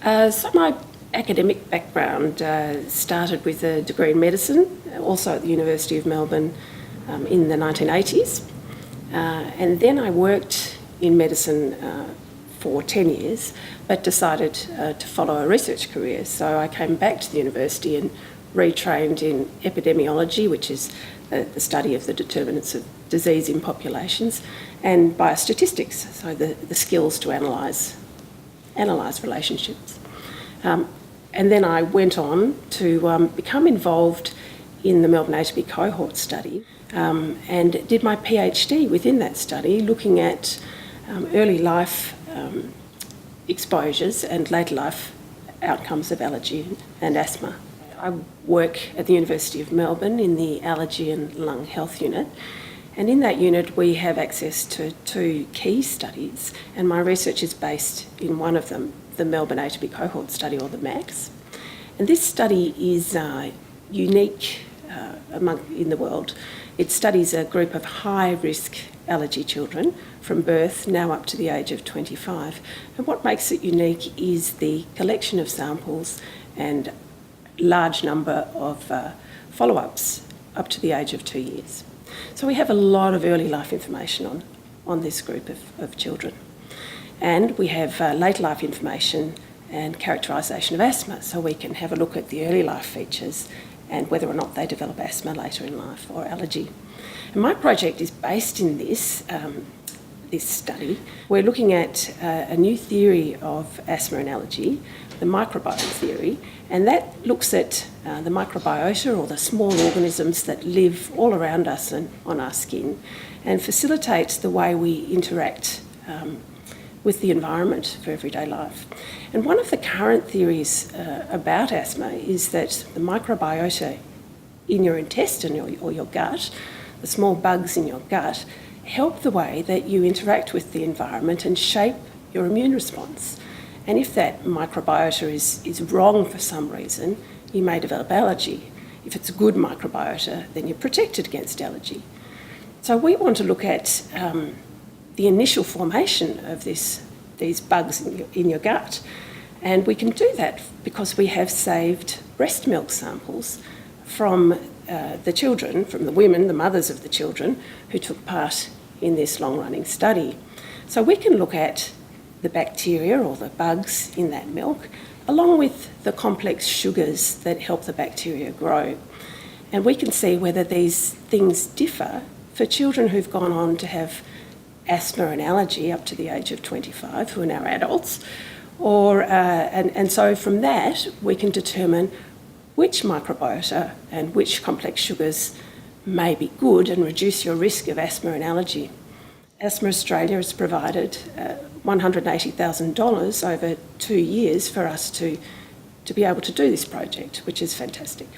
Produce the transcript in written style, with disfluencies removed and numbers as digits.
So my academic background started with a degree in medicine, also at the University of Melbourne in the 1980s. And then I worked in medicine for 10 years, but decided to follow a research career. So I came back to the university and retrained in epidemiology, which is the study of the determinants of disease in populations, and biostatistics, so the skills to analyse relationships. And then I went on to become involved in the Melbourne A to B cohort study and did my PhD within that study, looking at early life exposures and later life outcomes of allergy and asthma. I work at the University of Melbourne in the Allergy and Lung Health Unit, and in that unit we have access to two key studies, and my research is based in one of them, the Melbourne A to B cohort study, or the MAX. And this study is unique in the world. It studies a group of high-risk allergy children from birth now up to the age of 25. And what makes it unique is the collection of samples and large number of follow-ups up to the age of 2 years. So we have a lot of early life information on this group of children. And we have late life information and characterisation of asthma, so we can have a look at the early life features and whether or not they develop asthma later in life or allergy. And my project is based in this study. We're looking at a new theory of asthma and allergy, the microbiome theory, and that looks at the microbiota, or the small organisms that live all around us and on our skin, and facilitates the way we interact with the environment for everyday life. And one of the current theories about asthma is that the microbiota in your intestine or your gut, the small bugs in your gut, help the way that you interact with the environment and shape your immune response. And if that microbiota is wrong for some reason, you may develop allergy. If it's a good microbiota, then you're protected against allergy. So we want to look at the initial formation of these bugs in your gut. And we can do that because we have saved breast milk samples from the children, from the women, the mothers of the children, who took part in this long-running study. So we can look at the bacteria or the bugs in that milk, along with the complex sugars that help the bacteria grow. And we can see whether these things differ for children who've gone on to have asthma and allergy up to the age of 25, who are now adults, and so from that we can determine which microbiota and which complex sugars may be good and reduce your risk of asthma and allergy. Asthma Australia has provided $180,000 over 2 years for us to be able to do this project, which is fantastic.